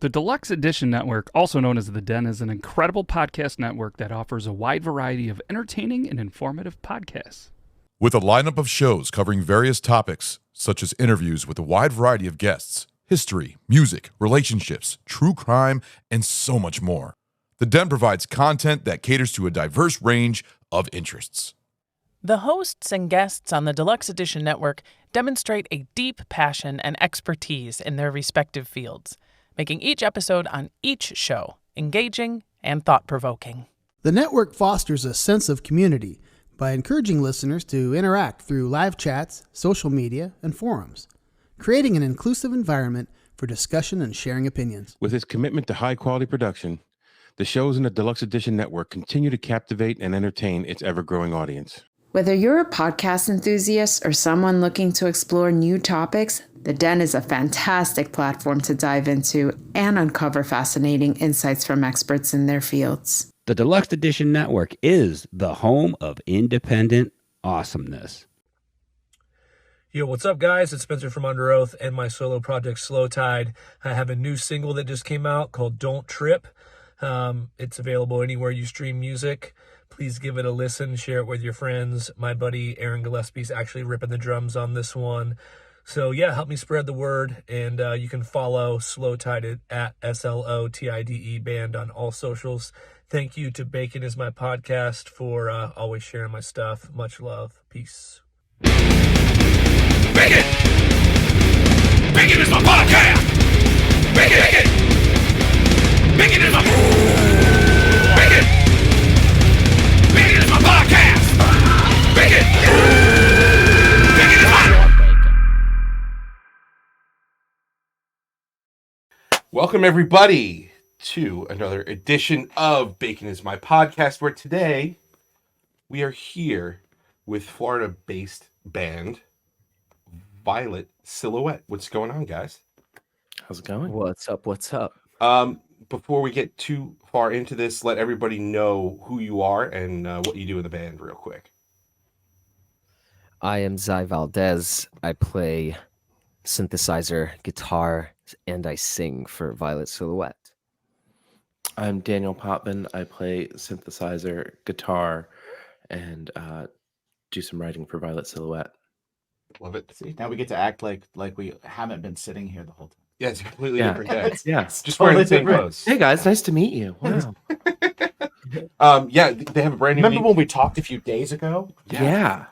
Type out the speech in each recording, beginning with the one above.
The Deluxe Edition Network, also known as The Den, is an incredible podcast network that offers a wide variety of entertaining and informative podcasts. With a lineup of shows covering various topics, such as interviews with a wide variety of guests, history, music, relationships, true crime, and so much more. The Den provides content that caters to a diverse range of interests. The hosts and guests on the Deluxe Edition Network demonstrate a deep passion and expertise in their respective fields, making each episode on each show engaging and thought-provoking. The network fosters a sense of community by encouraging listeners to interact through live chats, social media, and forums, creating an inclusive environment for discussion and sharing opinions. With its commitment to high-quality production, the shows in the Deluxe Edition Network continue to captivate and entertain its ever-growing audience. Whether you're a podcast enthusiast or someone looking to explore new topics, The Den is a fantastic platform to dive into and uncover fascinating insights from experts in their fields. The Deluxe Edition Network is the home of independent awesomeness. Yo, what's up, guys? It's Spencer from Under Oath and my solo project, Slow Tide. I have a new single that just came out called Don't Trip. It's available anywhere you stream music. Please give it a listen, share it with your friends. My buddy Aaron Gillespie's actually ripping the drums on this one. So yeah, help me spread the word, and you can follow Slow Tide at SLOTIDE band on all socials. Thank you to Bacon Is My Podcast for always sharing my stuff. Much love. Peace. Bacon! Bacon is my podcast! Bacon! Bacon is my... Bacon! Bacon is my podcast! Bacon! Bacon is my... Welcome, everybody, to another edition of Bacon is My Podcast, where today we are here with Florida-based band Violet Silhouette. What's going on, guys? How's it going? What's up? Before we get too far into this, let everybody know who you are and what you do in the band real quick. I am Zai Valdez. I play synthesizer, guitar, and I sing for Violet Silhouette. I'm Daniel Potman. I play synthesizer, guitar, and do some writing for Violet Silhouette. Love it. See, now we get to act like we haven't been sitting here the whole time. Yeah, it's a completely different day. Yeah, just wearing the same clothes. Hey guys, nice to meet you. Wow. Yeah, they have a brand new. Remember when we talked a few days ago? Yeah.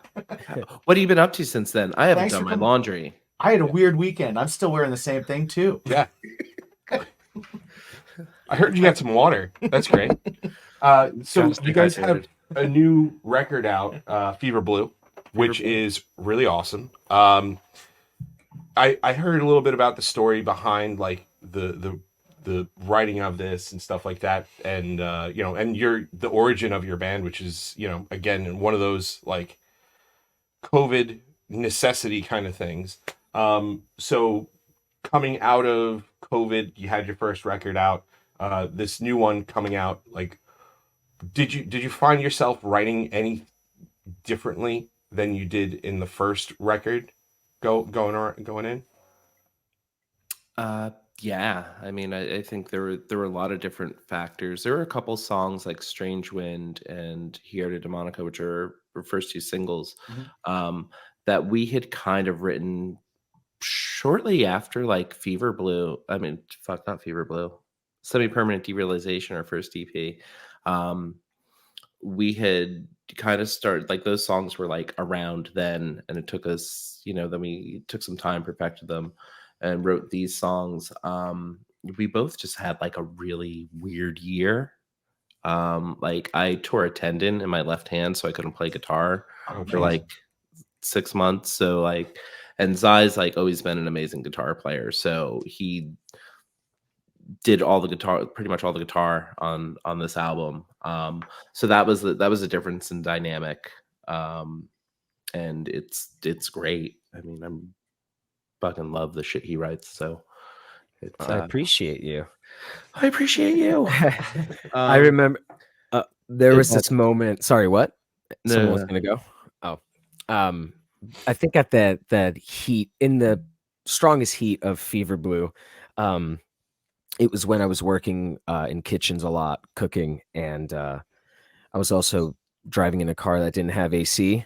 What have you been up to since then? I haven't done my laundry. I had a weird weekend. I'm still wearing the same thing too. Yeah. I heard you got some water. That's great. So you guys have a new record out, Feverblue, which is really awesome. I heard a little bit about the story behind like the writing of this and stuff like that, and and the origin of your band, which is again one of those like COVID necessity kind of things. So coming out of COVID, you had your first record out. This new one coming out, like, did you find yourself writing any differently than you did in the first record going in? Yeah. I mean, I think there were a lot of different factors. There were a couple songs like Strange Wind and Here to Demonica, which are our first two singles, that we had kind of written shortly after like Feverblue. I mean, fuck, not Feverblue. Semi-Permanent Derealization, our first EP. We had kind of started, like, those songs were like around then, and it took us, then we took some time, perfected them, and wrote these songs. We both just had like a really weird year. Like I tore a tendon in my left hand, so I couldn't play guitar for like 6 months. So like, and Zai's like always been an amazing guitar player, so he did all the guitar, pretty much all the guitar on this album. So that was a difference in dynamic. And it's great. I mean, I'm fucking love the shit he writes. So I appreciate you. I appreciate you. I remember there was this moment. Sorry, what? No, Someone was gonna go. Oh, I think at that heat, in the strongest heat of Feverblue, it was when I was working in kitchens a lot, cooking, and I was also driving in a car that didn't have AC.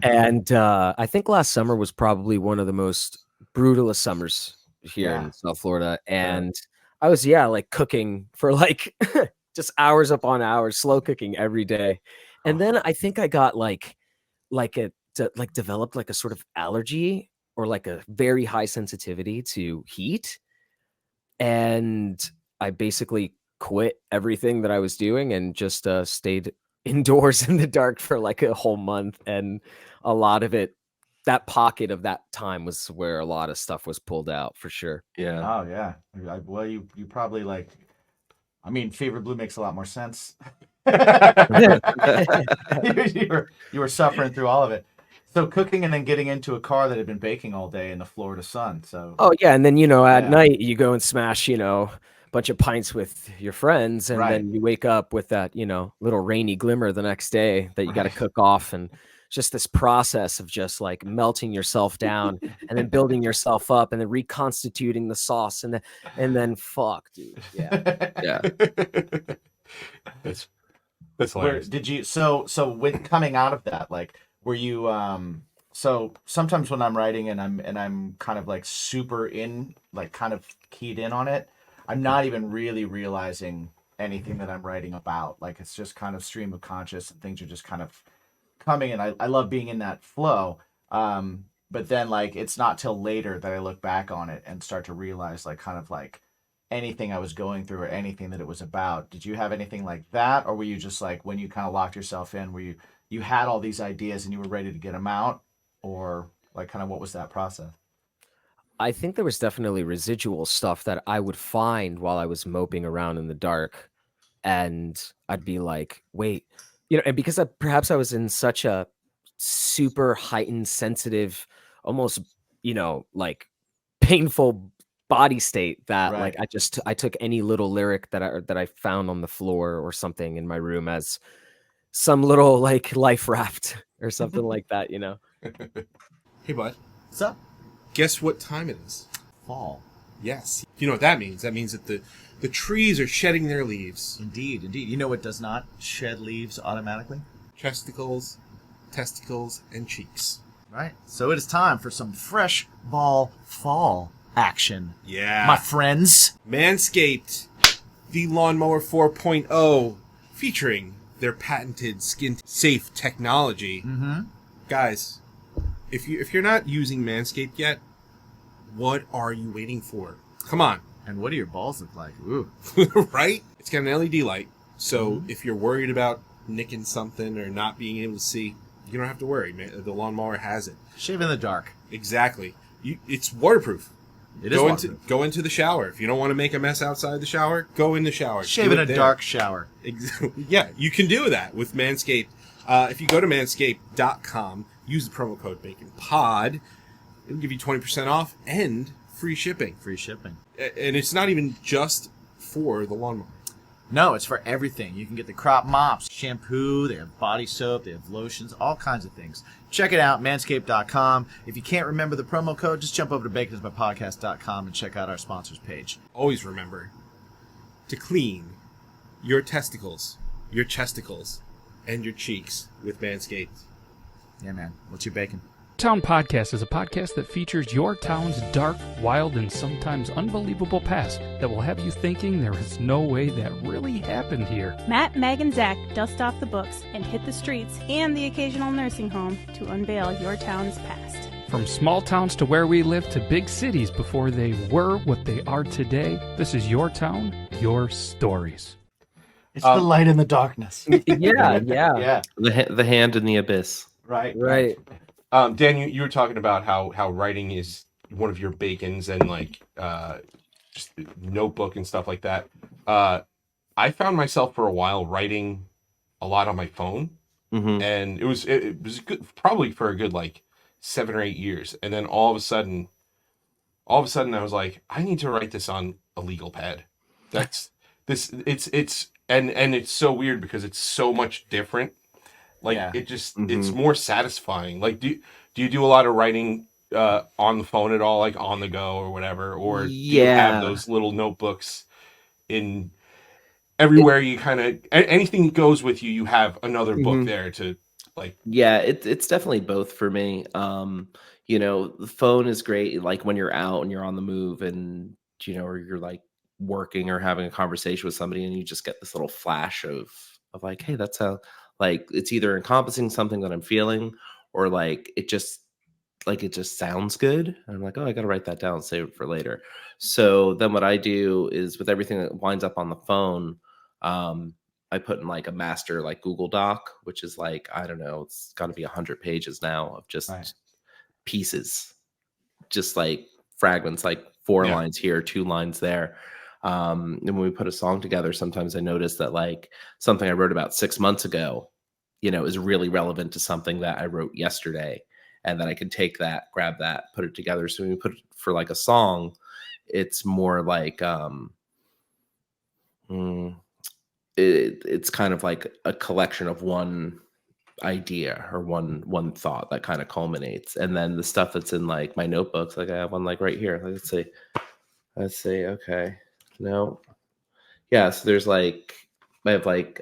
And I think last summer was probably one of the most brutalest summers here in South Florida. And I was, like cooking for like just hours upon hours, slow cooking every day. And then I think I got developed like a sort of allergy or like a very high sensitivity to heat. And I basically quit everything that I was doing and just stayed indoors in the dark for like a whole month. And a lot of it, that pocket of that time was where a lot of stuff was pulled out for sure. Yeah. Oh yeah. Well, you probably like. I mean, Feverblue makes a lot more sense. you were suffering through all of it. So cooking and then getting into a car that had been baking all day in the Florida sun. So Oh yeah, and then at night you go and smash a bunch of pints with your friends, and then you wake up with that little rainy glimmer the next day that you got to cook off, and just this process of just like melting yourself down and then building yourself up and then reconstituting the sauce and then fuck, dude, yeah. That's hilarious. Did you so when coming out of that, like, were you so sometimes when I'm writing and I'm kind of like super in, like kind of keyed in on it, I'm not even really realizing anything that I'm writing about. Like it's just kind of stream of conscious and things are just kind of coming, and I love being in that flow. But then like it's not till later that I look back on it and start to realize like kind of like anything I was going through or anything that it was about. Did you have anything like that, or were you just like when you kind of locked yourself in, were you had all these ideas and you were ready to get them out, or like kind of what was that process? I think there was definitely residual stuff that I would find while I was moping around in the dark, and I'd be like, wait, and because perhaps I was in such a super heightened, sensitive, almost, like painful body state that like I took any little lyric that I found on the floor or something in my room as some little like life raft or something like that, Hey, bud. What's up? Guess what time it is? Fall. Yes. You know what that means? That means that the trees are shedding their leaves. Indeed. You know what does not shed leaves automatically? Chesticles, testicles, and cheeks. Right. So it is time for some fresh ball fall action. Yeah. My friends. Manscaped, the Lawnmower 4.0, featuring their patented skin-safe technology. Mm-hmm. Guys, if you're not using Manscaped yet, what are you waiting for? Come on. And what do your balls look like? Ooh. Right? It's got an LED light, so if you're worried about nicking something or not being able to see, you don't have to worry. The Lawnmower has it. Shave in the dark. Exactly. It's waterproof. It is waterproof. Go into the shower. If you don't want to make a mess outside the shower, go in the shower. Shave in a dark shower. Yeah, you can do that with Manscaped. If you go to manscaped.com, use the promo code BACONPOD, it'll give you 20% off and free shipping. Free shipping. And it's not even just for the lawnmower. No, it's for everything. You can get the crop mops, shampoo, they have body soap, they have lotions, all kinds of things. Check it out, manscaped.com. If you can't remember the promo code, just jump over to baconsmypodcast.com and check out our sponsors page. Always remember to clean your testicles, your chesticles, and your cheeks with Manscaped. Yeah, man. What's your bacon? Town Podcast is a podcast that features your town's dark, wild, and sometimes unbelievable past that will have you thinking there is no way that really happened here. Matt, Meg, and Zach dust off the books and hit the streets and the occasional nursing home to unveil your town's past. From small towns to where we live to big cities before they were what they are today, this is your town, your stories. It's the light in the darkness. Yeah. The hand in the abyss. Right. Dan, you were talking about how writing is one of your bacons and like just notebook and stuff like that. I found myself for a while writing a lot on my phone, and it was good, probably for a good like 7 or 8 years, and then all of a sudden I was like, I need to write this on a legal pad. That's this. It's so weird because it's so much different. Like it just it's more satisfying. Like do you do a lot of writing on the phone at all, like on the go or whatever, or do you have Yeah. those little notebooks in everywhere? You kind of anything goes with you. You have another book there to like. Yeah, it's definitely both for me. The phone is great like when you're out and you're on the move and or you're like working or having a conversation with somebody and you just get this little flash of like, hey, that's how like it's either encompassing something that I'm feeling or like it just sounds good. And I'm like, oh, I gotta write that down and save it for later. So then what I do is with everything that winds up on the phone, I put in like a master like Google Doc, which is like, I don't know, it's gotta be 100 pages now of just pieces, just like fragments, like 4 lines here, 2 lines there. And when we put a song together, sometimes I notice that like something I wrote about 6 months ago, is really relevant to something that I wrote yesterday. And then I can take that, grab that, put it together. So when we put it for like a song, it's more like it's kind of like a collection of one idea or one thought that kind of culminates. And then the stuff that's in like my notebooks, like I have one like right here. Let's say, okay. No. Yeah, so there's like I have like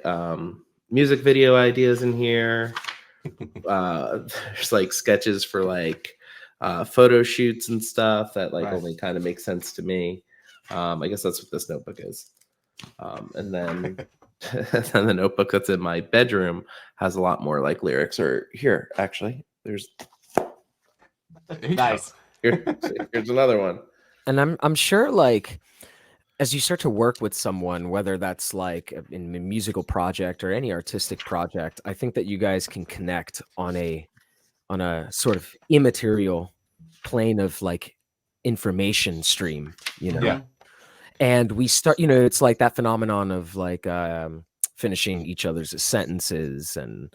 music video ideas in here. There's like sketches for like photo shoots and stuff that like only kind of makes sense to me. I guess that's what this notebook is. And then and the notebook that's in my bedroom has a lot more like lyrics. Or here, actually, there's Nice. Here's another one. And I'm sure like as you start to work with someone, whether that's like in a musical project or any artistic project, I think that you guys can connect on a sort of immaterial plane of like information stream, Yeah. And we start, it's like that phenomenon of like finishing each other's sentences and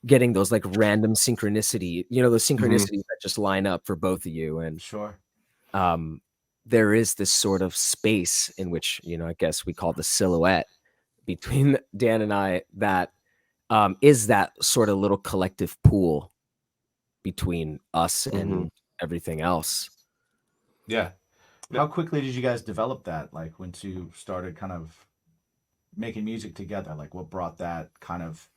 getting those like random synchronicity, those synchronicities that just line up for both of you. And Sure. there is this sort of space in which, I guess we call the silhouette between Dan and I that is that sort of little collective pool between us and everything else. Yeah. How quickly did you guys develop that? Like once you started kind of making music together, like what brought that kind of,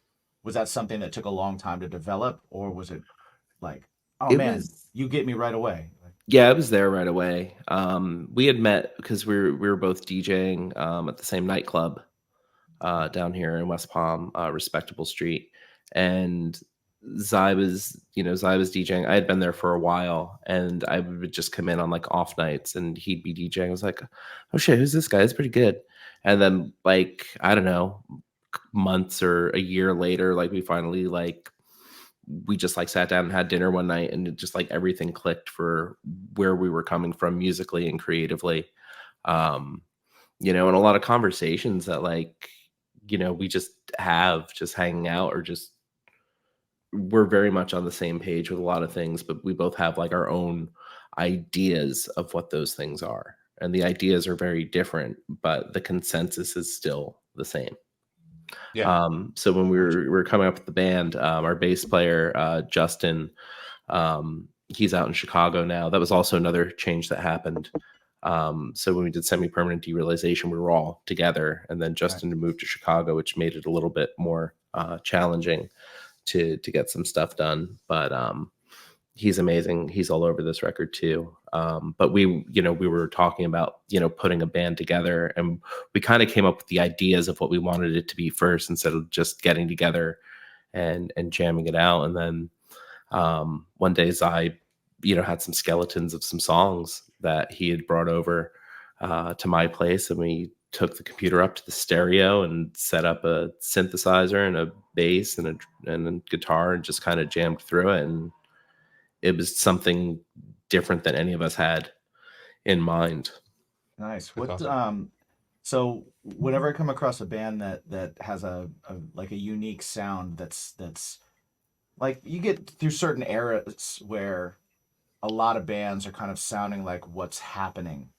was that something that took a long time to develop, or was it like, oh man, you get me right away? Yeah, I was there right away. We had met because we were both DJing at the same nightclub down here in West Palm, Respectable Street, and Zai was DJing. I had been there for a while, and I would just come in on like off nights, and he'd be DJing. I was like, "Oh shit, who's this guy? It's pretty good." And then like I don't know, months or a year later, like we finally we just like sat down and had dinner one night, and it just like everything clicked for where we were coming from musically and creatively. And a lot of conversations that like we just have just hanging out or just we're very much on the same page with a lot of things, but we both have like our own ideas of what those things are. And the ideas are very different, but the consensus is still the same. Yeah. So when we were coming up with the band, our bass player, Justin, he's out in Chicago now. That was also another change that happened. So when we did semi-permanent derealization, we were all together, and then Justin moved to Chicago, which made it a little bit more challenging to get some stuff done. But he's amazing. He's all over this record too. But we were talking about, putting a band together, and we kind of came up with the ideas of what we wanted it to be first, instead of just getting together and jamming it out. And then one day Zai, had some skeletons of some songs that he had brought over to my place, and we took the computer up to the stereo and set up a synthesizer and a bass and a guitar and just kind of jammed through it. And it was something different than any of us had in mind. Nice. That's What awesome. so whenever I come across a band that has a like a unique sound that's like, you get through certain eras where a lot of bands are kind of sounding like what's happening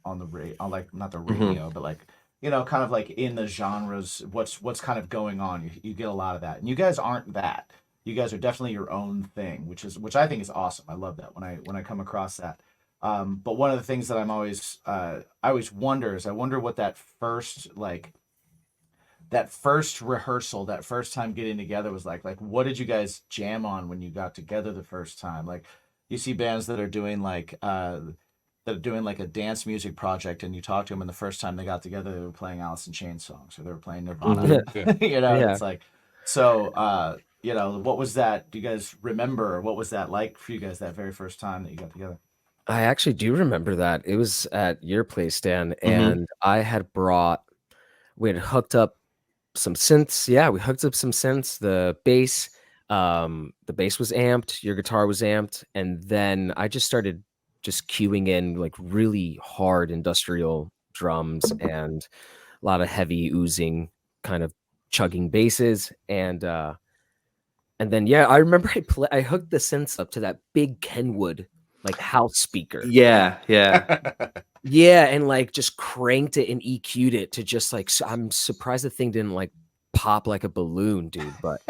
on the on like not the radio, but like kind of like in the genres, what's kind of going on. You get a lot of that, and you guys aren't that. you guys are definitely your own thing, which I think is awesome. I love that when I come across that. But one of the things that I always wonder is I wonder what that first rehearsal, that first time getting together was like. Like, what did you guys jam on when you got together the first time? Like, you see bands that are doing like a dance music project, and you talk to them, and the first time they got together, they were playing Alice in Chains songs, or they were playing Nirvana. You know, Yeah. it's like, so, you know, what was that? Do you guys remember? What was that like for you guys that very first time that you got together? I actually do remember that. It was at your place, Dan, Mhm. and we had hooked up some synths. Yeah, we hooked up some synths. The bass was amped, your guitar was amped, and then I just started just cueing in like really hard industrial drums and a lot of heavy oozing kind of chugging basses, and then yeah, I remember I hooked the synths up to that big Kenwood like house speaker. Yeah. Yeah, and like just cranked it and EQ'd it to just like I'm surprised the thing didn't like pop like a balloon, dude. But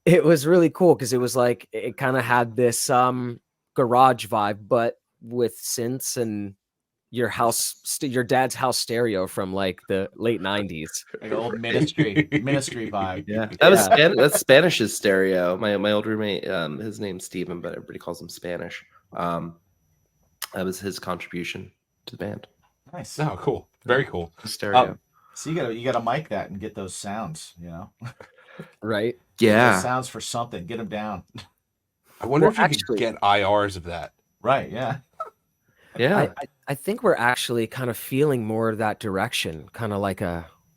it was really cool because it was like it kind of had this garage vibe, but with synths and your dad's house stereo from like the late 90s. Like old ministry vibe. Yeah, that's Spanish's stereo. My old roommate, his name's Steven, but everybody calls him Spanish. That was his contribution to the band. Nice. Oh, cool. Very cool. Stereo. So you gotta mic that and get those sounds, you know. Right? Get Yeah. those sounds for something. Get them down. I wonder Well, if you could get IRs of that. Right. Yeah. Yeah. I think we're actually kind of feeling more of that direction, kind of like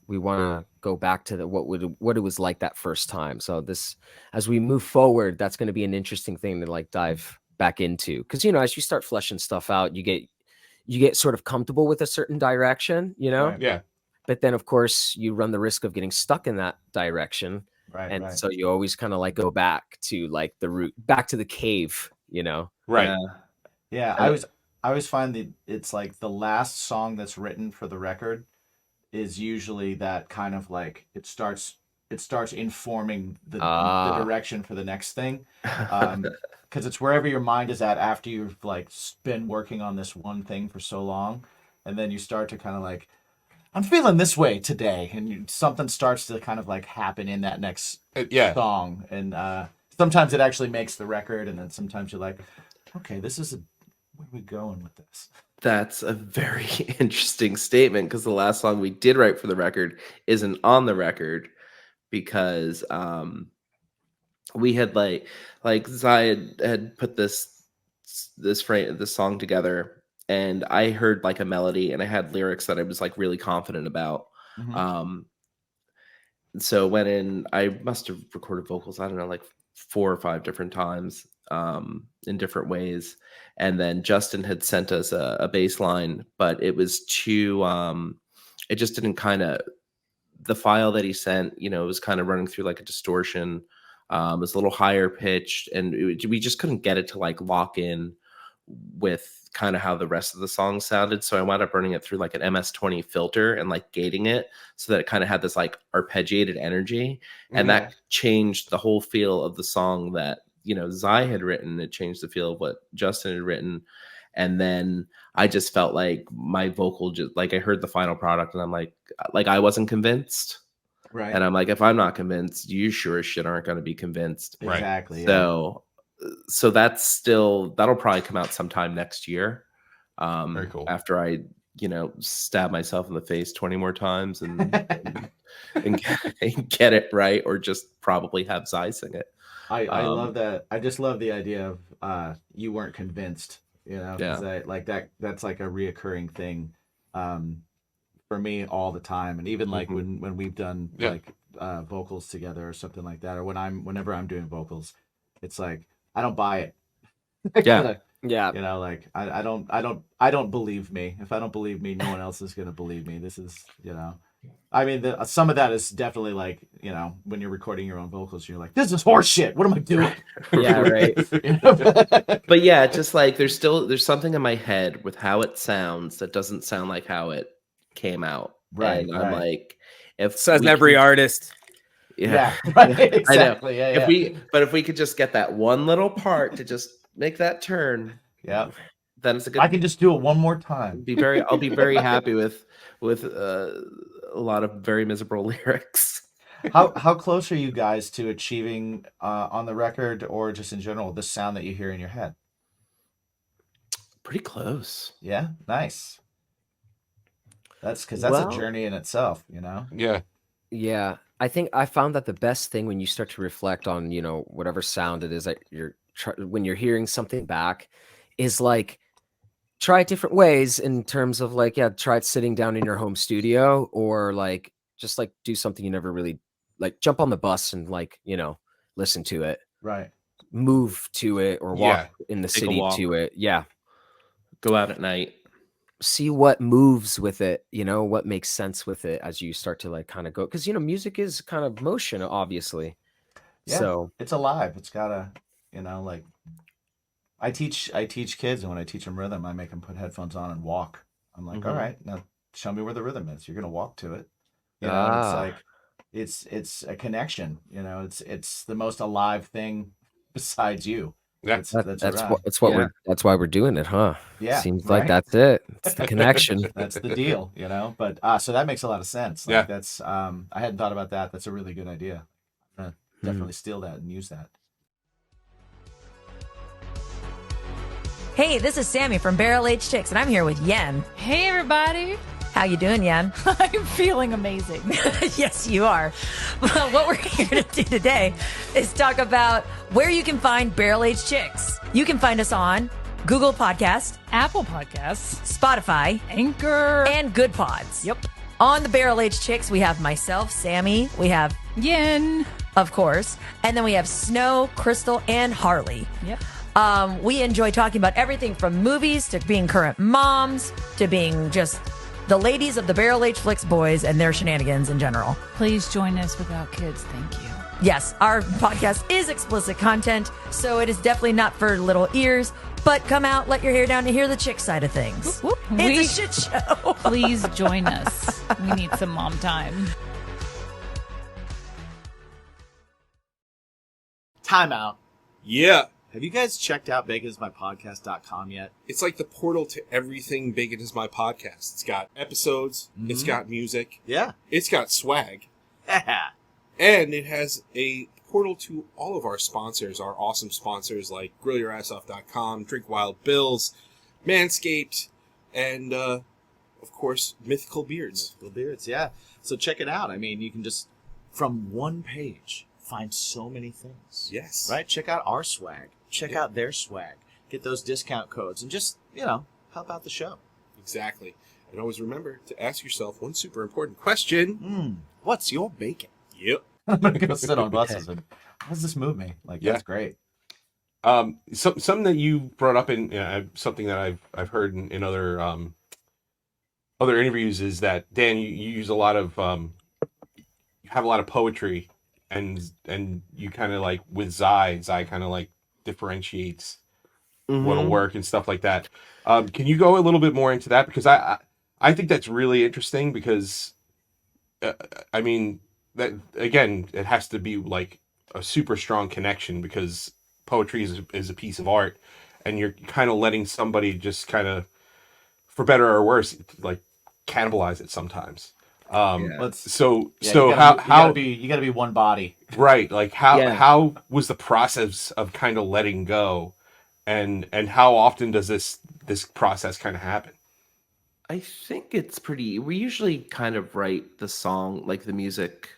we want to go back to what it was like that first time. So this, as we move forward, that's going to be an interesting thing to like dive back into, because you know, as you start fleshing stuff out, you get sort of comfortable with a certain direction, you know. Right. Yeah. But then, of course, you run the risk of getting stuck in that direction, Right. and right. so you always kind of like go back to like the root, back to the cave, you know. Right. Yeah. I always find that it's like the last song that's written for the record is usually that kind of like it starts informing the direction for the next thing, because it's wherever your mind is at after you've like been working on this one thing for so long, and then you start to kind of like, I'm feeling this way today, and something starts to kind of like happen in that next song, and sometimes it actually makes the record, and then sometimes you're like, okay, where are we going with this? That's a very interesting statement, because the last song we did write for the record isn't on the record, because we had like Zai had put this song together, and I heard like a melody, and I had lyrics that I was like really confident about. Mhm. So went in, I must have recorded vocals, I don't know, like 4 or 5 different times, in different ways. And then Justin had sent us a bass line, but it was too, it just didn't the file that he sent, you know, it was kind of running through like a distortion. It was a little higher pitched, and we just couldn't get it to like lock in with kind of how the rest of the song sounded. So I wound up running it through like an MS-20 filter and like gating it so that it kind of had this like arpeggiated energy. And that changed the whole feel of the song that, you know, Zai had written. It changed the feel of what Justin had written. And then I just felt like my vocal just like, I heard the final product and I'm like I wasn't convinced. Right. And I'm like, if I'm not convinced, you sure as shit aren't going to be convinced. Exactly. So that'll probably come out sometime next year. Very cool. After I, you know, stab myself in the face 20 more times and get it right, or just probably have Zai sing it. I love that. I just love the idea of you weren't convinced, you know, because that's like a reoccurring thing for me all the time. And even like when we've done like vocals together or something like that, or whenever I'm doing vocals, it's like I don't buy it. Yeah. You know, like I don't believe me. If I don't believe me, no one else is gonna believe me. This is, you know, I mean, some of that is definitely like, you know, when you're recording your own vocals, you're like, this is horse shit. What am I doing? Yeah, right. But yeah, just like there's something in my head with how it sounds that doesn't sound like how it came out. Right. And I'm like, if Says we every can- artist. Yeah, right. Exactly. Yeah, yeah. If we could just get that one little part to just make that turn, yeah, then it's a good. I can just do it one more time. I'll be very happy with a lot of very miserable lyrics. How close are you guys to achieving on the record or just in general the sound that you hear in your head? Pretty close. Yeah, nice. That's because that's a journey in itself, you know. Yeah. I think I found that the best thing when you start to reflect on, whatever sound it is that when you're hearing something back is like try it different ways in terms of like, try it sitting down in your home studio or like just like do something you never really like jump on the bus and like, listen to it. Right. Move to it or walk in the city to it. Yeah. Go out at night. See what moves with it, what makes sense with it as you start to like kind of go. Because, music is kind of motion, obviously. Yeah, so it's alive. It's gotta, like I teach kids, and when I teach them rhythm, I make them put headphones on and walk. I'm like, all right, now show me where the rhythm is. You're gonna walk to it. It's like it's a connection. It's the most alive thing besides you. That's why we're doing it, huh? Yeah, seems like that's it. It's the connection. That's the deal, But so that makes a lot of sense. Like that's I hadn't thought about that. That's a really good idea. Definitely steal that and use that. Hey, this is Sammy from Barrel Aged Chicks, and I'm here with Yen. Hey, everybody. How you doing, Yen? I'm feeling amazing. Yes, you are. Well, what we're here to do today is talk about where you can find Barrel Aged Chicks. You can find us on Google Podcasts, Apple Podcasts, Spotify, Anchor, and Good Pods. Yep. On the Barrel Aged Chicks, we have myself, Sammy. We have Yen, of course. And then we have Snow, Crystal, and Harley. Yep. We enjoy talking about everything from movies to being current moms to being just the ladies of the Barrel Aged Flicks boys and their shenanigans in general. Please join us without kids. Thank you. Yes, our podcast is explicit content, so it is definitely not for little ears, but come out, let your hair down to hear the chick side of things. Whoop, whoop. It's a shit show. Please join us. We need some mom time. Time out. Yeah. Have you guys checked out baconismypodcast.com yet? It's like the portal to everything Bacon is My Podcast. It's got episodes. It's got music. Yeah. It's got swag. Yeah. And it has a portal to all of our sponsors, our awesome sponsors like GrillYourAssOff.com, Drink Wild Bills, Manscaped, and, of course, Mythical Beards. Mythical Beards, yeah. So check it out. I mean, you can just, from one page, find so many things. Yes. Right? Check out our swag. Check out their swag. Get those discount codes and just, help out the show. Exactly. And always remember to ask yourself one super important question. What's your bacon? Yep. I'm going to go sit on buses and how does this move me? Like, that's great. Something that you brought up in something that I've heard in other interviews is that, Dan, you use a lot of you have a lot of poetry and you kind of like with Zai kind of like differentiates what'll work and stuff like that. Can you go a little bit more into that? Because I think that's really interesting because I mean that again, it has to be like a super strong connection because poetry is a piece of art and you're kind of letting somebody just kind of, for better or worse, like cannibalize it sometimes. So you how gotta be one body, right? Like how was the process of kind of letting go, and how often does this process kind of happen? I think it's pretty. We usually kind of write the song, like the music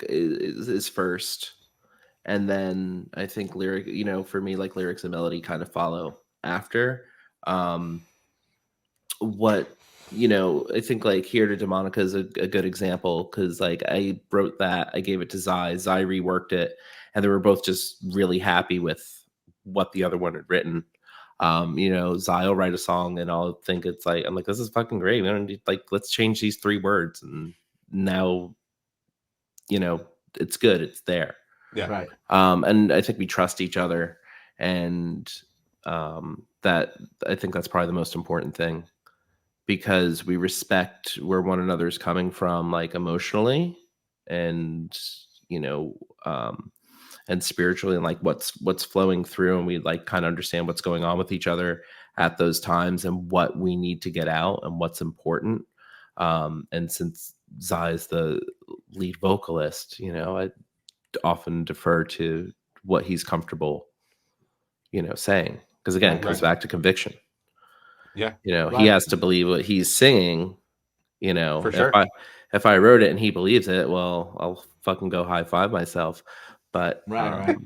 is first, and then I think lyric. For me, like lyrics and melody kind of follow after. I think like Here to Demonica is a good example because like I wrote that, I gave it to Zai reworked it, and they were both just really happy with what the other one had written. Zai will write a song and I'll think it's like, I'm like, this is fucking great. We don't need, like, let's change these 3 words. And now, it's good. It's there. Yeah. Right. And I think we trust each other. And that I think that's probably the most important thing because we respect where one another's coming from, like emotionally. And, and spiritually, and like what's flowing through, and we like kind of understand what's going on with each other at those times and what we need to get out and what's important. And since Zai is the lead vocalist, I often defer to what he's comfortable, saying. Because again, it comes back to conviction. Yeah. He has to believe what he's singing, For sure. If I wrote it and he believes it, well, I'll fucking go high five myself. But right.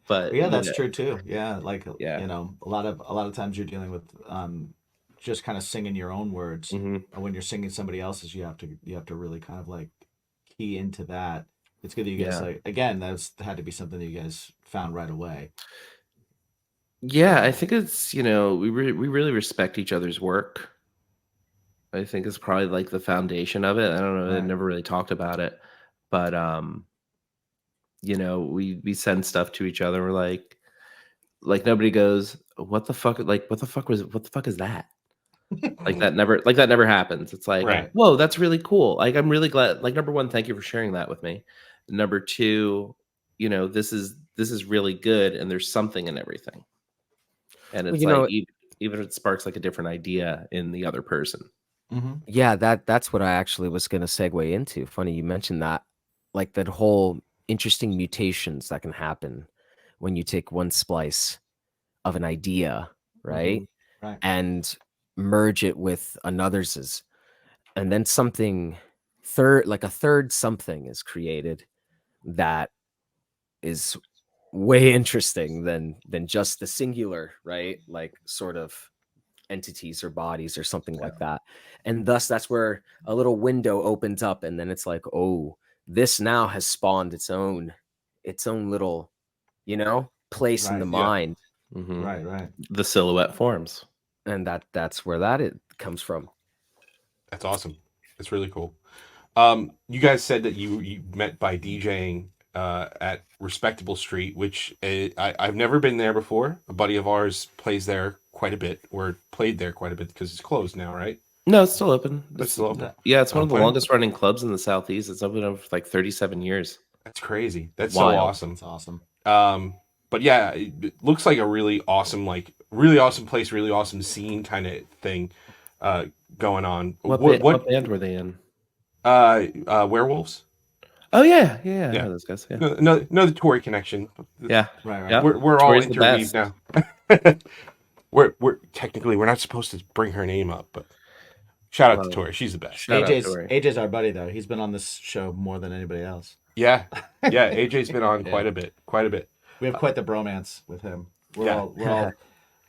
But yeah, that's true too. Yeah, like Yeah. a lot of times you're dealing with just kind of singing your own words. And when you're singing somebody else's, you have to really kind of like key into that. It's good that you guys like, again, that's had to be something that you guys found right away. Yeah, I think it's, we really respect each other's work. I think it's probably like the foundation of it. I don't know. I Right. never really talked about it, but we send stuff to each other. We're like nobody goes, what the fuck? Like, what the fuck is that? Like that never happens. It's like, Right. whoa, that's really cool. Like, I'm really glad. Like, number one, thank you for sharing that with me. Number two, this is really good, and there's something in everything. And it's even if it sparks like a different idea in the other person. Yeah, that's what I actually was going to segue into. Funny you mentioned that, like that whole interesting mutations that can happen when you take one splice of an idea, right, Right. and merge it with another's, and then something like a third something is created that is way interesting than just the singular, right? Like sort of entities or bodies or something like that. And thus that's where a little window opens up, and then it's like, oh, this now has spawned its own little, place in Right, the yeah. mind. Right. The silhouette forms. And that's where it comes from. That's awesome. It's really cool. You guys said that you met by DJing at Respectable Street, which I've never been there before. A buddy of ours plays there quite a bit, or played there quite a bit because it's closed now, right? No, it's still open. It's still open. Yeah, it's one of the Okay. longest running clubs in the Southeast. It's open for like 37 years. That's crazy. That's Wild. so awesome. That's awesome. But yeah, it looks like a really awesome place, really awesome scene kind of thing going on. What band were they in? Werewolves. Oh yeah. I know those guys. Yeah. No, the Tory connection. Yeah. Right. Yeah. We're all Tori's the interweaved best. now. we're technically we're not supposed to bring her name up, but shout out to Tori. She's the best. Shout out Tori. AJ's our buddy though. He's been on this show more than anybody else. Yeah. AJ's been on quite a bit. We have quite the bromance with him. We're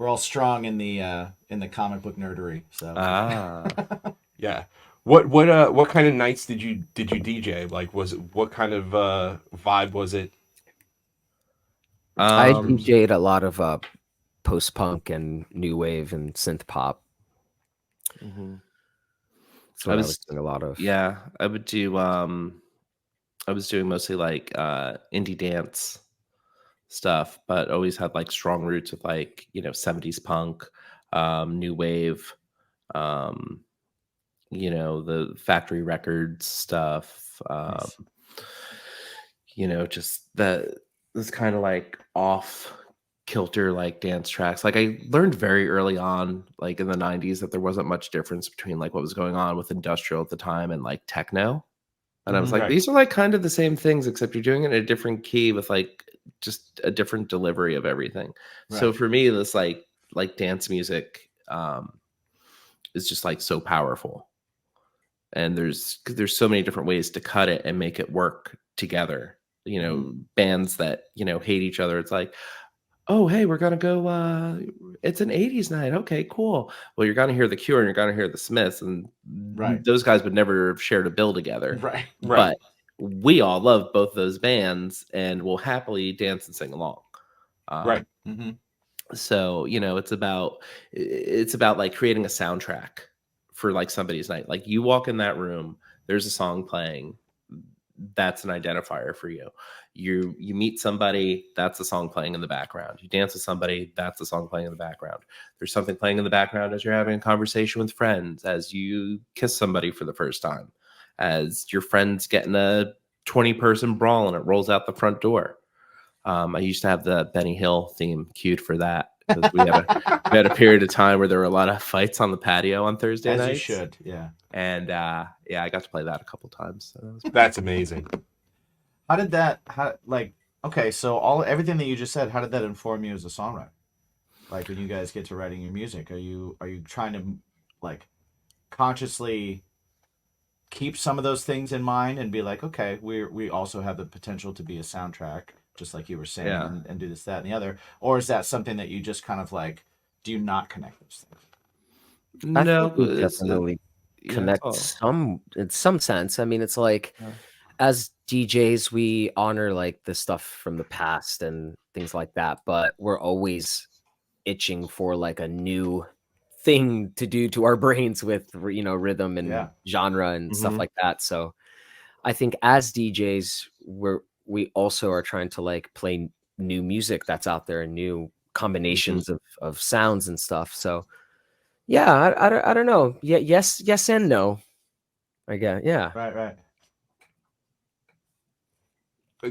all strong in the comic book nerdery. So yeah. What kind of nights did you DJ? Like, what kind of vibe was it? I DJ'd a lot of post punk and new wave and synth pop. So I was doing a lot of. Yeah, I would do. I was doing mostly like indie dance stuff, but always had like strong roots with like 70s punk, new wave, the factory records stuff. Nice. Just this kind of like off kilter like dance tracks. Like I learned very early on, like in the 90s, that there wasn't much difference between like what was going on with industrial at the time and like techno. And I was like, Right. these are like kind of the same things, except you're doing it in a different key with like just a different delivery of everything. So Right. for me, this like dance music is just like so powerful. And there's so many different ways to cut it and make it work together. Bands that, hate each other. It's like, oh, hey, we're going to go, it's an 80s night. Okay, cool. Well, you're going to hear The Cure and you're going to hear The Smiths. And Right. those guys would never have shared a bill together. Right. But we all love both those bands and will happily dance and sing along. Right. So, it's about like creating a soundtrack for like somebody's night. Like you walk in that room, there's a song playing. That's an identifier for you. You meet somebody, that's a song playing in the background. You dance with somebody, that's a song playing in the background. There's something playing in the background as you're having a conversation with friends, as you kiss somebody for the first time, as your friend's getting a 20-person brawl and it rolls out the front door. I used to have the Benny Hill theme queued for that because we had a period of time where there were a lot of fights on the patio on Thursday nights. As you should, yeah. And I got to play that a couple times. So That's amazing. Okay, so everything that you just said, how did that inform you as a songwriter? Like when you guys get to writing your music, are you trying to like consciously keep some of those things in mind and be like, okay, we also have the potential to be a soundtrack, just like you were saying, Yeah. and do this, that, and the other? Or is that something that you just kind of like, do you not connect those things? I No, think we definitely connect in some sense. I mean, it's like as DJs, we honor like the stuff from the past and things like that, but we're always itching for like a new thing to do to our brains with, you know, rhythm and genre and stuff like that. So I think as DJs, we also are trying to like play new music that's out there and new combinations of sounds and stuff. So yeah, I don't know. Yeah, yes and no. I guess. Yeah. Right.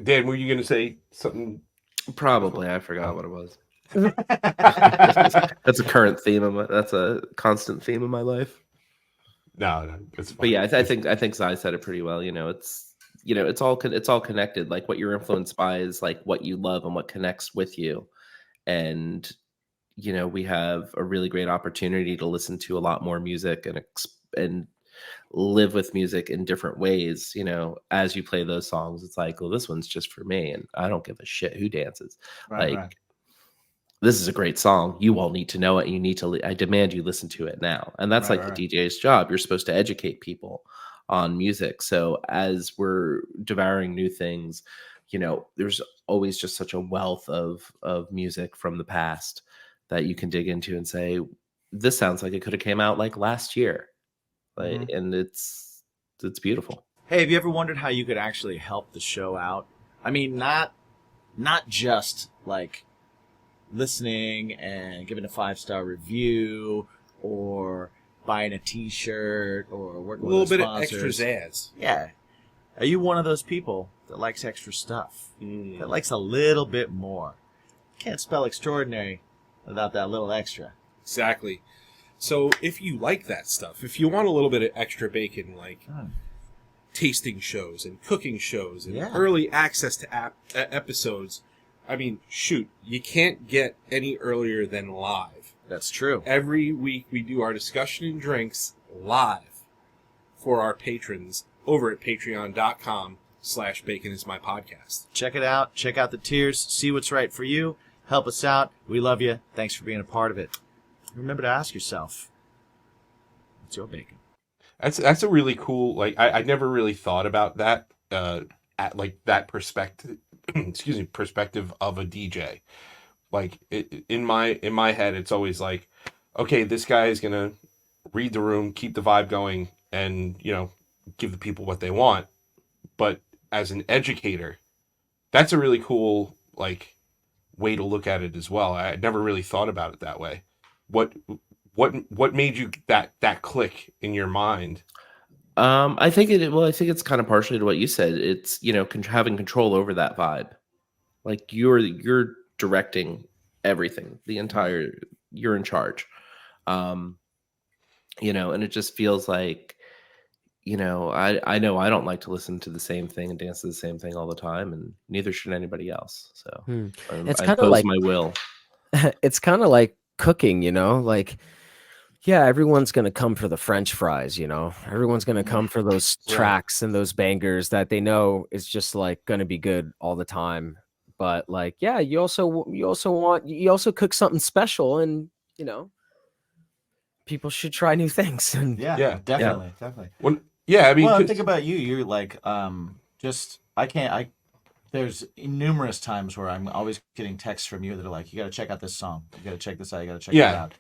Dan, were you going to say something? Probably. I forgot what it was. That's a current theme that's a constant theme of my life. No, it's fine. But yeah, I think Zai said it pretty well. It's all connected. Like what you're influenced by is like what you love and what connects with you. And we have a really great opportunity to listen to a lot more music and live with music in different ways. As you play those songs, it's like, well, this one's just for me, and I don't give a shit who dances. Right. This is a great song. You all need to know it. I demand you listen to it now. And that's the DJ's job. You're supposed to educate people on music. So as we're devouring new things, there's always just such a wealth of music from the past that you can dig into and say, this sounds like it could have came out like last year. And it's beautiful. Hey, have you ever wondered how you could actually help the show out? I mean, not just like listening and giving a 5-star review or buying a t-shirt or working with a little bit sponsors. of extra zazz. Yeah. Are you one of those people that likes extra stuff? That likes a little bit more? Can't spell extraordinary without that little extra. Exactly. So if you like that stuff, if you want a little bit of extra bacon, like tasting shows and cooking shows and early access to episodes, I mean, shoot, you can't get any earlier than live. That's true. Every week we do our discussion and drinks live for our patrons over at patreon.com/baconismypodcast. Check it out. Check out the tiers. See what's right for you. Help us out. We love you. Thanks for being a part of it. Remember to ask yourself, what's your bacon? That's a really cool, like, I never really thought about that, at like that perspective, perspective of a DJ. Like in my head, it's always like, okay, this guy is going to read the room, keep the vibe going, and, give the people what they want. But as an educator, that's a really cool, like, way to look at it as well. I never really thought about it that way. What made you that click in your mind? I think it's kind of partially to what you said. It's, having control over that vibe. Like you're directing everything, you're in charge. And it just feels like, I know I don't like to listen to the same thing and dance to the same thing all the time, and neither should anybody else. So It's I kind of impose like my will. It's kind of like cooking, like, yeah, everyone's going to come for the French fries, everyone's going to come for those tracks and those bangers that they know is just like going to be good all the time. But like, yeah, you also cook something special, and, people should try new things. And Definitely. Well, I mean, well, think about you. You're like, there's numerous times where I'm always getting texts from you that are like, you got to check out this song. You got to check this out. You got to check it out.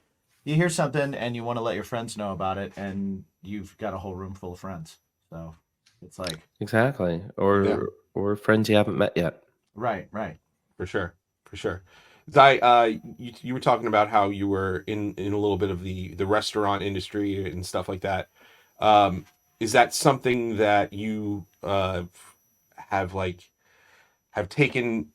You hear something and you want to let your friends know about it, and you've got a whole room full of friends. So it's like. Exactly. Or friends you haven't met yet. Right. For sure. Zai, you were talking about how you were in a little bit of the restaurant industry and stuff like that. Is that something that you have taken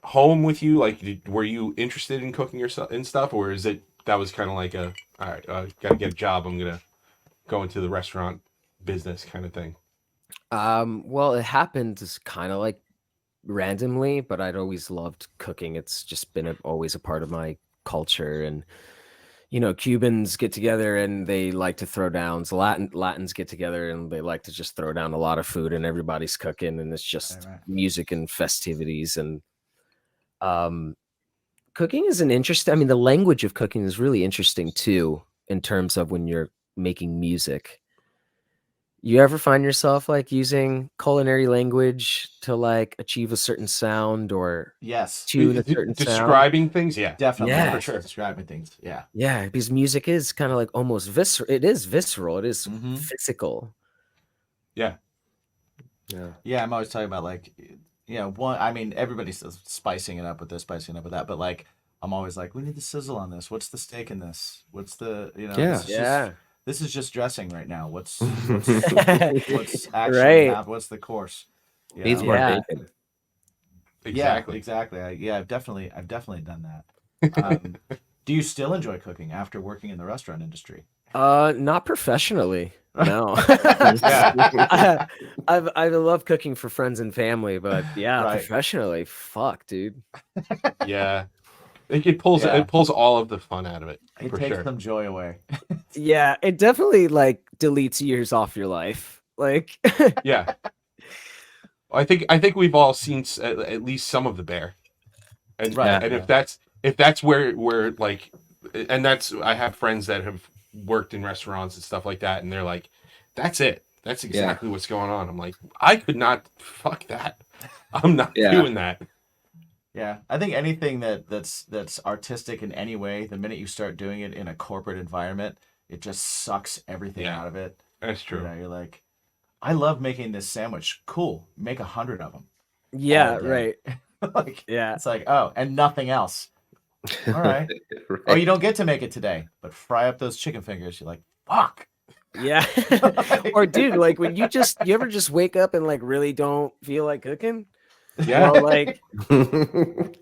home with you? Like, were you interested in cooking yourself and stuff, or is it that was kind of like all right, gotta get a job, I'm gonna go into the restaurant business kind of thing? Well, it happened kind of like randomly, but I'd always loved cooking. It's just been always a part of my culture. And Cubans get together and they like to throw down. So Latins get together and they like to just throw down a lot of food, and everybody's cooking, and it's just music and festivities. And cooking is an interesting. I mean, the language of cooking is really interesting too, in terms of when you're making music. You ever find yourself like using culinary language to like achieve a certain sound or Yes, tune a certain describing things? Yeah, definitely, Yeah. for sure. Describing things, yeah. Yeah, because music is kind of like almost visceral. It is visceral. It is physical. Yeah. Yeah, I'm always talking about like, one. I mean, everybody says spicing it up with this, spicing it up with that, but like, I'm always like, we need the sizzle on this. What's the steak in this? What's the this is just dressing right now. What's what's actually happening? What's the course? Needs more bacon. Exactly. Yeah, exactly. I've definitely done that. Do you still enjoy cooking after working in the restaurant industry? Not professionally. No. I love cooking for friends and family, but professionally, fuck, dude. Yeah. It pulls all of the fun out of it. It for takes sure. some joy away. Yeah, it definitely like deletes years off your life. Like, yeah. I think we've all seen at least some of The Bear, and if that's where like, and that's, I have friends that have worked in restaurants and stuff like that, and they're like, that's it. That's exactly what's going on. I'm like, I could not. Fuck that. I'm not doing that. Yeah, I think anything that's artistic in any way, the minute you start doing it in a corporate environment, it just sucks everything out of it. That's true. You're like, I love making this sandwich. Cool, make 100 of them. Yeah, right. It's like, oh, and nothing else. All right. Oh, you don't get to make it today, but fry up those chicken fingers. You're like, fuck. Yeah. Or dude, like when you ever just wake up and like really don't feel like cooking? Yeah. Well, like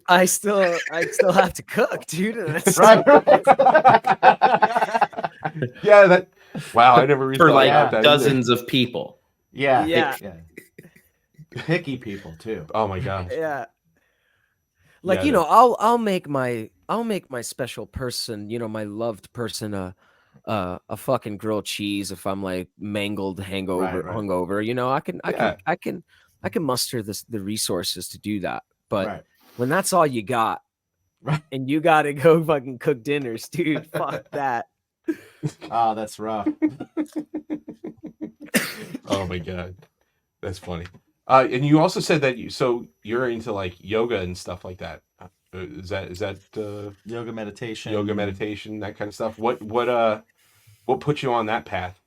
I still have to cook, dude. And that's right. Yeah, wow, I never really for thought like about that dozens of people. Yeah. Picky people too. Oh my gosh. Yeah. Like, I'll make my special person, my loved person a fucking grilled cheese if I'm like mangled hungover. I can muster the resources to do that. But when that's all you got, and you gotta go fucking cook dinners, dude, fuck that. Oh, that's rough. Oh my god, that's funny. And you also said that you're into like yoga and stuff like that. Is that yoga meditation, that kind of stuff? What put you on that path?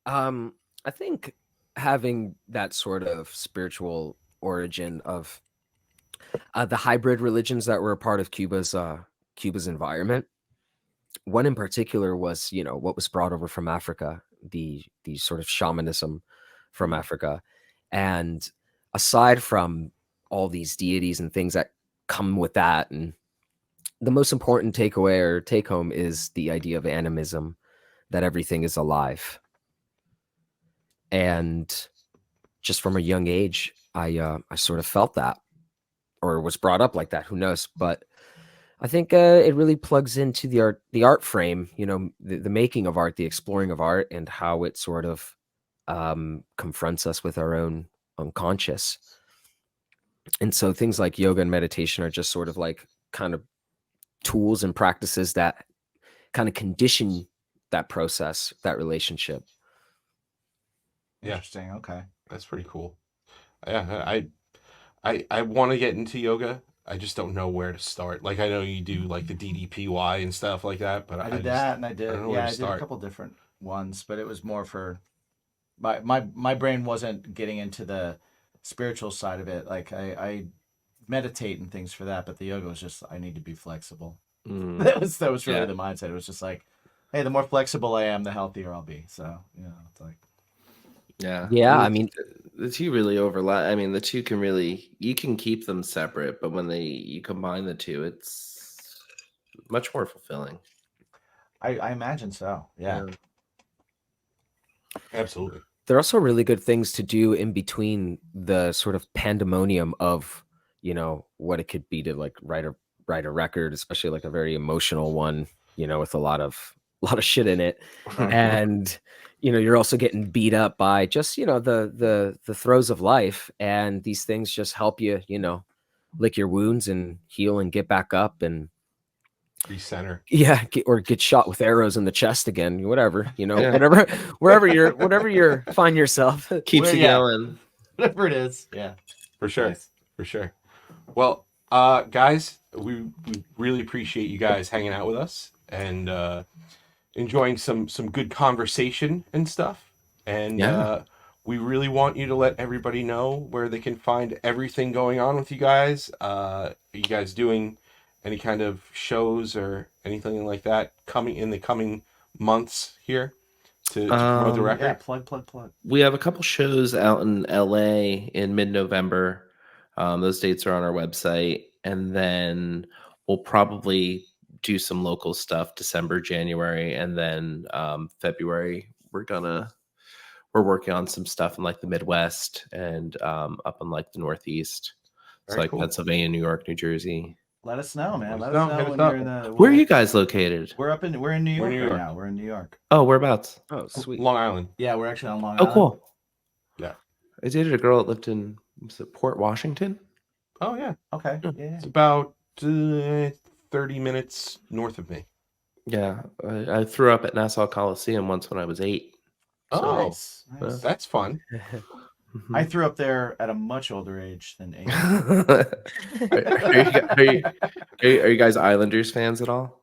I think having that sort of spiritual origin of the hybrid religions that were a part of Cuba's environment. One in particular was, what was brought over from Africa, the sort of shamanism from Africa. And aside from all these deities and things that come with that, and the most important takeaway or take home is the idea of animism, that everything is alive. And just from a young age, I sort of felt that, or was brought up like that. Who knows? But I think it really plugs into the art frame, the making of art, the exploring of art, and how it sort of confronts us with our own unconscious. And so things like yoga and meditation are just sort of like kind of tools and practices that kind of condition that process, that relationship. Yeah. Interesting. Okay. That's pretty cool. Yeah, I want to get into yoga. I just don't know where to start. Like, I know you do like the DDPY and stuff like that, but I did a couple different ones, but it was more for my brain wasn't getting into the spiritual side of it. Like I meditate and things for that, but the yoga was just, I need to be flexible. That was really the mindset. It was just like, hey, the more flexible I am, the healthier I'll be. So, it's like, yeah. I mean, The two really overlap. I mean, the two can really, you can keep them separate, but when you combine the two, it's much more fulfilling. I imagine so. Yeah. Absolutely. There are also really good things to do in between the sort of pandemonium of, what it could be to like write a record, especially like a very emotional one, with a lot of shit in it. And you're also getting beat up by just, the throes of life, and these things just help you, lick your wounds and heal and get back up and recenter. Yeah, get shot with arrows in the chest again, whatever, wherever you're find yourself. Keeps you going. Whatever it is. Yeah. For sure. Nice. For sure. Well, guys, we really appreciate you guys hanging out with us and enjoying some good conversation and stuff. And we really want you to let everybody know where they can find everything going on with you guys. Are you guys doing any kind of shows or anything like that coming in the coming months here to promote the record? Yeah, plug. We have a couple shows out in LA in mid-November. Those dates are on our website. And then we'll probably do some local stuff December, January, and then February. We're working on some stuff in like the Midwest and up in like the Northeast. So Very like cool. Pennsylvania, New York, New Jersey. Let us know, man. Let Let us us know. know Hit when us you're up. in the. Where are you guys located? We're in New York New right York. now. We're in New York. Oh, whereabouts? Oh, sweet. Long Island. Yeah, we're actually on Long Oh, Island. cool. Yeah. I dated a girl that lived in Port Washington. Oh, yeah. Okay. Yeah. It's about 30 minutes north of me. Yeah, I threw up at Nassau Coliseum once when I was 8. Oh, Nice. that's fun. I threw up there at a much older age than 8. Are you guys Islanders fans at all?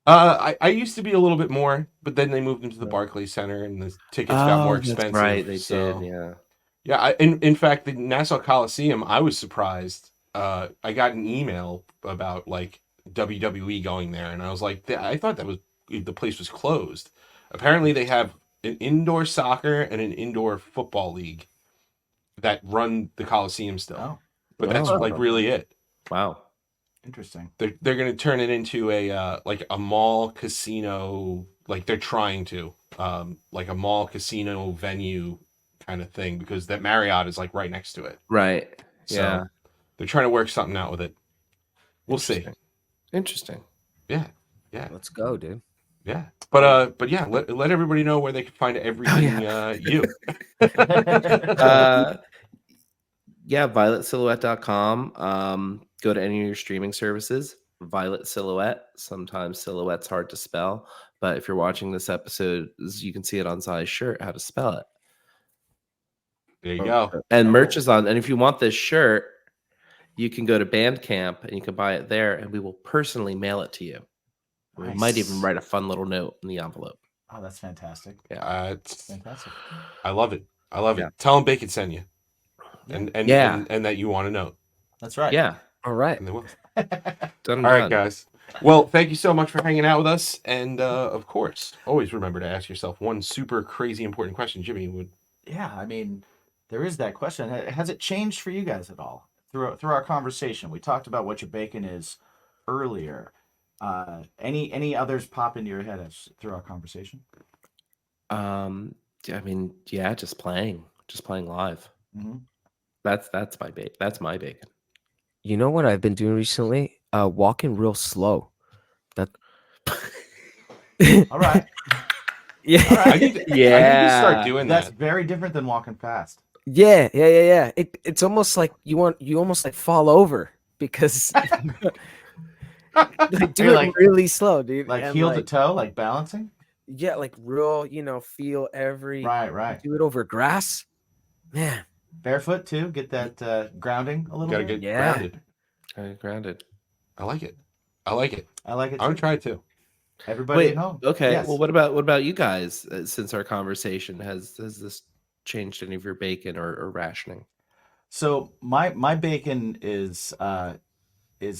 I used to be a little bit more, but then they moved into the Barclays Center and the tickets got more expensive. That's right, they so- did. Yeah. Yeah, in fact, the Nassau Coliseum, I was surprised. I got an email about like WWE going there, and I was like, I thought the place was closed. Apparently, they have an indoor soccer and an indoor football league that run the Coliseum still. Oh. But that's like really it. Wow. Interesting. They're going to turn it into a like a mall casino, like they're trying to like a mall casino venue kind of thing, because that Marriott is like right next to it. Right. So Yeah. they're trying to work something out with it. We'll see. Interesting. Yeah. Let's go, dude. Yeah. But yeah, let everybody know where they can find everything you. Yeah, violetsilhouette.com. Go to any of your streaming services. Violet Silhouette. Sometimes silhouette's hard to spell, but if you're watching this episode, you can see it on Zai's shirt how to spell it. There you go. And merch is on. And if you want this shirt, you can go to Bandcamp and you can buy it there, and we will personally mail it to you. We might even write a fun little note in the envelope. Oh, that's fantastic. Yeah, Fantastic. I love it. I love it. Tell them Bacon send you, and that you want to know. That's right. Yeah. All right. And they will. Done. All right, guys. Well, thank you so much for hanging out with us, and of course, always remember to ask yourself one super crazy important question. Jimmy would. Yeah, I mean, there is that question. Has it changed for you guys at all through our conversation? We talked about what your bacon is earlier. Any others pop into your head through our conversation? I mean, yeah, just playing live. Mm-hmm. That's my bacon. You know what I've been doing recently? Walking real slow. That. All right. Yeah. All right. I need to start doing That's that. very different than walking fast. Yeah. It's almost like you almost like fall over because like do it really slow, dude. Like and heel to toe, like balancing. Yeah, like real, feel every Right. Do it over grass. Man. Barefoot too. Get that grounding a little Gotta bit. get grounded. Grounded. I like it. I like it. I like it. I'm gonna try it too. Everybody at home. Okay. Yes. Well, what about you guys? Since our conversation, has this changed any of your bacon or rationing? So my bacon is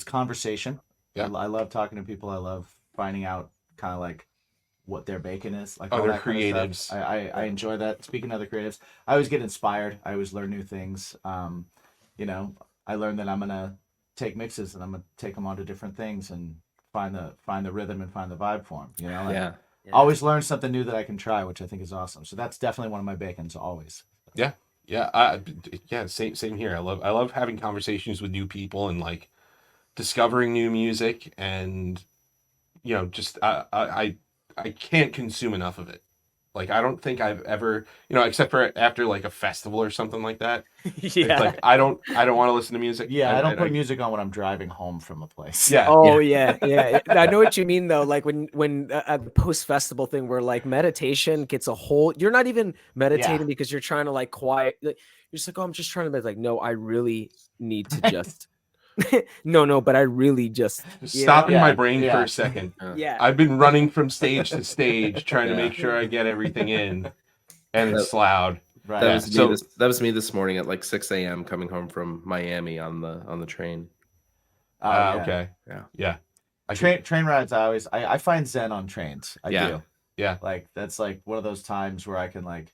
conversation. Yeah. I love talking to people. I love finding out kind of like what their bacon is, like Oh, all they're that kind of creatives. stuff. I enjoy that. Speaking of the creatives, I always get inspired. I always learn new things. You know, I learned that I'm gonna take mixes and I'm gonna take them onto different things and find the rhythm and find the vibe for them. You know, like, Yeah. always learn something new that I can try, which I think is awesome. So that's definitely one of my bacons always. Yeah, same here. I love having conversations with new people and like discovering new music, and just I can't consume enough of it. Like, I don't think I've ever, except for after like a festival or something like that. It's like I don't want to listen to music. Yeah, I don't put music on when I'm driving home from a place. Yeah. Oh yeah. I know what you mean though. Like when a post festival thing where like meditation gets a whole. You're not even meditating because you're trying to like quiet. Like, you're just like, oh, I'm just trying to be like, no, I really need to just. No, but I really just stopping my brain for a second. Yeah. I've been running from stage to stage trying to make sure I get everything in, and it's loud. Right. That was me this morning at like 6 a.m. coming home from Miami on the train. Okay. Yeah. Train rides. I find zen on trains. I do. Yeah. Like that's like one of those times where I can like,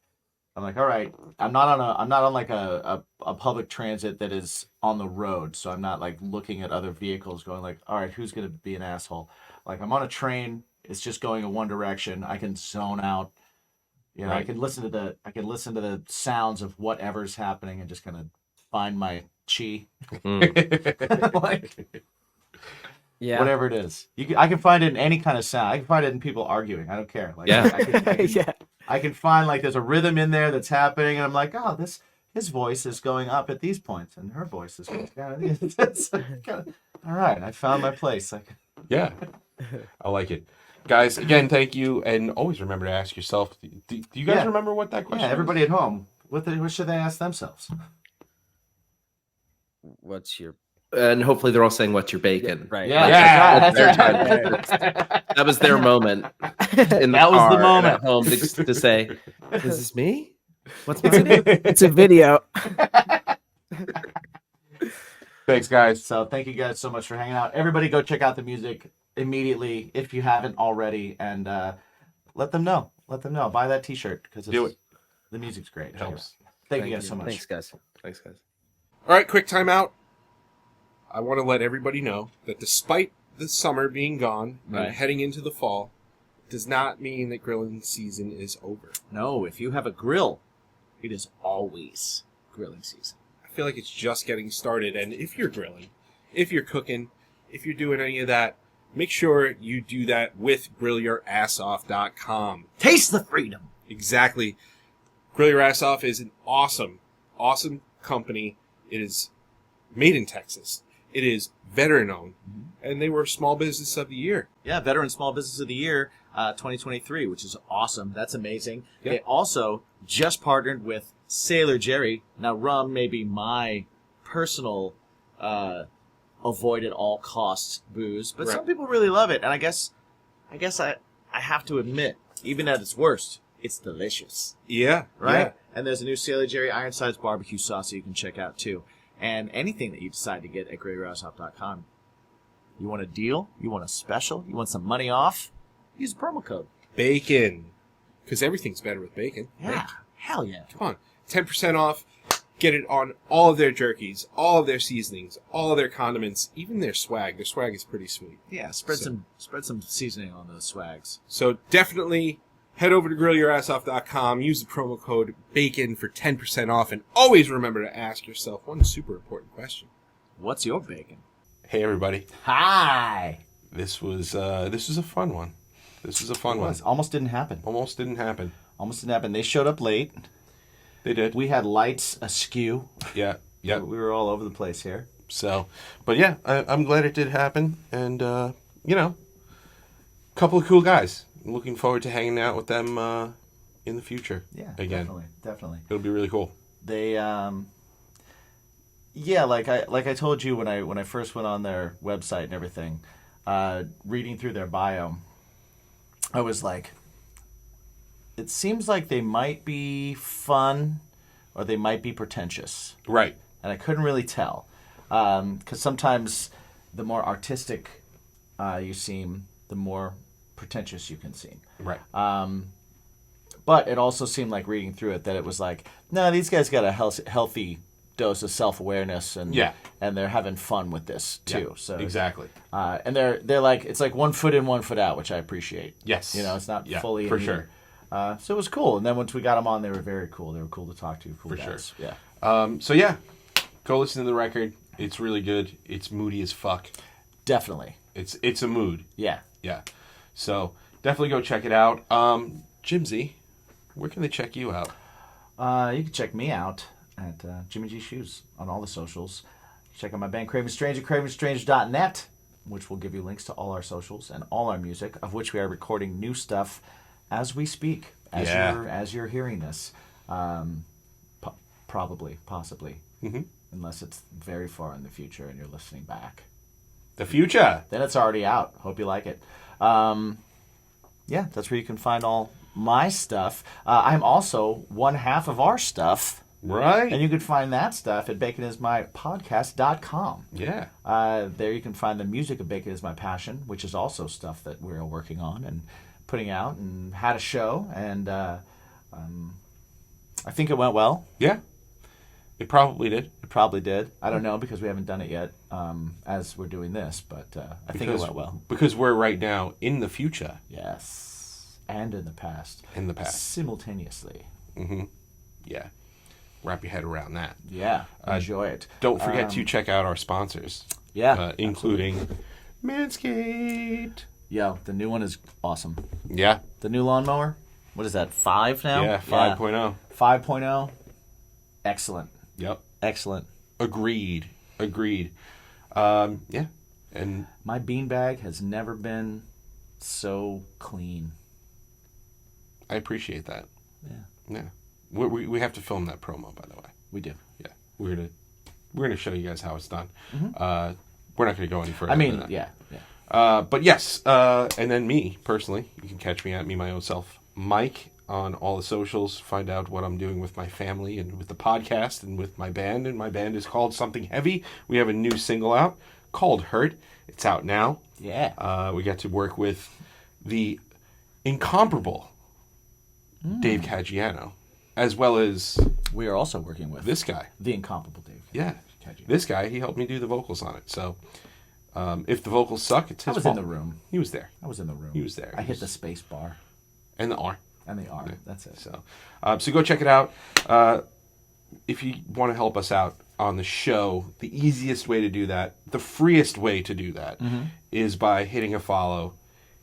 I'm like, all right, I'm not on like a public transit that is on the road, so I'm not like looking at other vehicles going like, all right, who's gonna be an asshole? Like, I'm on a train, it's just going in one direction. I can zone out. You know, Right. I can listen to the sounds of whatever's happening and just kind of find my chi. Like, whatever it is, I can find it in any kind of sound. I can find it in people arguing. I don't care. Like, I can find like there's a rhythm in there that's happening, and I'm like, oh, his voice is going up at these points, and her voice is going down. It's kinda, all right, I found my place. Like, yeah, I like it, guys. Again, thank you, and always remember to ask yourself: do you guys remember what that question? Yeah, everybody at home, what should they ask themselves? What's your And hopefully they're all saying, "What's your bacon?" right? That's their time. That was their moment. In the That was car the and moment. at home to say, "Is this me? What's my It's a video." Thanks, guys. So thank you guys so much for hanging out. Everybody go check out the music immediately if you haven't already, and let them know. Buy that T-shirt because the music's great. It helps. Thank you guys so much. Thanks, guys. Thanks, guys. All right, quick timeout. I want to let everybody know that despite the summer being gone and heading into the fall, does not mean that grilling season is over. No, if you have a grill, it is always grilling season. I feel like it's just getting started, and if you're grilling, if you're cooking, if you're doing any of that, make sure you do that with GrillYourAssOff.com. Taste the freedom. Exactly. Grill Your Ass Off is an awesome company. It is made in Texas. It is veteran-owned, and they were Small Business of the Year. Yeah, Veteran Small Business of the Year 2023, which is awesome. That's amazing. Yeah. They also just partnered with Sailor Jerry. Now, rum may be my personal avoid at all costs booze, but some people really love it, and I guess I have to admit, even at its worst, it's delicious. Yeah. Right? Yeah. And there's a new Sailor Jerry Ironsides barbecue sauce that you can check out too. And anything that you decide to get at GrillYourAssOff.com. You want a deal? You want a special? You want some money off? Use the promo code. Bacon. Because everything's better with bacon. Yeah. Right? Hell yeah. Come on. 10% off. Get it on all of their jerkies, all of their seasonings, all of their condiments, even their swag. Their swag is pretty sweet. Yeah, spread some seasoning on those swags. So definitely head over to GrillYourAssOff.com. Use the promo code BACON for 10% off. And always remember to ask yourself one super important question. What's your bacon? Hey, everybody. Hi. This was a fun one. This was a fun one. Almost didn't happen. Almost didn't happen. They showed up late. They did. We had lights askew. Yeah. Yeah. We were all over the place here. So, but yeah, I'm glad it did happen. And, couple of cool guys. I'm looking forward to hanging out with them in the future. Yeah, again. Definitely. It'll be really cool. They, like I told you when I first went on their website and everything, reading through their bio, I was like, it seems like they might be fun or they might be pretentious. Right. And I couldn't really tell. Because sometimes the more artistic you seem, the more pretentious you can seem. Right. But it also seemed like reading through it that it was like, no, these guys got a healthy dose of self-awareness and they're having fun with this too. Yeah, so exactly. And they're like, it's like 1 foot in, 1 foot out, which I appreciate. Yes. It's not fully for in sure. So it was cool. And then once we got them on, they were very cool. They were cool to talk to. Cool For guys. sure. Yeah. So yeah, go listen to the record. It's really good. It's moody as fuck. Definitely. It's a mood. Yeah. Yeah. So definitely go check it out. Jimsy, where can they check you out? You can check me out at Jimmy G Shoes on all the socials. Check out my band Craven Strange at cravenstrange.net, which will give you links to all our socials and all our music, of which we are recording new stuff as we speak, as you're hearing this. Probably, possibly. Mm-hmm. Unless it's very far in the future and you're listening back. The future. Then it's already out. Hope you like it. Yeah, that's where you can find all my stuff. I'm also one half of our stuff. Right. And you can find that stuff at baconismypodcast.com. Yeah. There you can find the music of Bacon Is My Passion, which is also stuff that we're working on and putting out, and had a show, and I think it went well. Yeah. It probably did. It probably did. I don't know because we haven't done it yet as we're doing this, but I think it went well. Because we're right now in the future. Yes. And in the past. In the past. Simultaneously. Mm-hmm. Yeah. Wrap your head around that. Yeah. Enjoy it. Don't forget to check out our sponsors. Yeah. Including Manscaped. Yeah, the new one is awesome. Yeah. The new lawnmower. What is that, 5 now? Yeah, 5.0. 5.0. Excellent. Yep. Excellent. Agreed. Yeah. And my beanbag has never been so clean. I appreciate that. Yeah. Yeah. We have to film that promo, by the way. We do. Yeah. We're gonna show you guys how it's done. Mm-hmm. We're not gonna go any further. I mean, than that. yeah. But yes, and then me personally, you can catch me at me my own self, Mike, on all the socials. Find out what I'm doing with my family and with the podcast and with my band. And my band is called Something Heavy. We have a new single out called Hurt. It's out now. Yeah. We got to work with the incomparable Dave Caggiano, as well as we are also working with this guy, the incomparable Dave. Yeah, this guy. He helped me do the vocals on it. So if the vocals suck, it's his fault. In the room. He was there. I was in the room. He was there. I hit the space bar and the R. And the R. That's it. So go check it out. If you want to help us out on the show, the easiest way to do that, the freest way to do that, is by hitting a follow,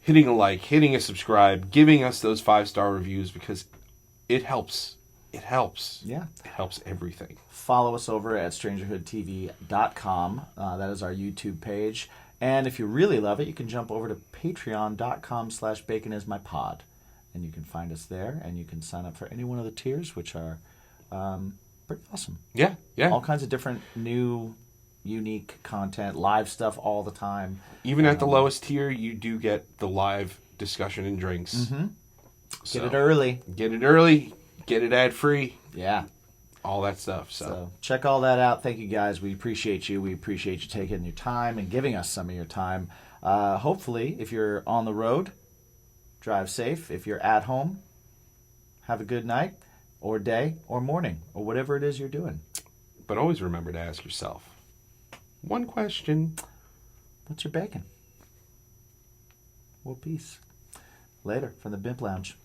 hitting a like, hitting a subscribe, giving us those 5-star reviews, because it helps. It helps. Yeah. It helps everything. Follow us over at strangerhoodtv.com. That is our YouTube page. And if you really love it, you can jump over to patreon.com/baconismypod. And you can find us there, and you can sign up for any one of the tiers, which are pretty awesome. Yeah. All kinds of different new, unique content, live stuff all the time. Even at the lowest tier, you do get the live discussion and drinks. Mm-hmm. Get it early. Get it early. Get it ad-free. Yeah. All that stuff. So check all that out. Thank you, guys. We appreciate you. We appreciate you taking your time and giving us some of your time. Hopefully, if you're on the road, drive safe. If you're at home, have a good night or day or morning or whatever it is you're doing. But always remember to ask yourself one question. What's your bacon? Well, peace. Later from the BIMP Lounge.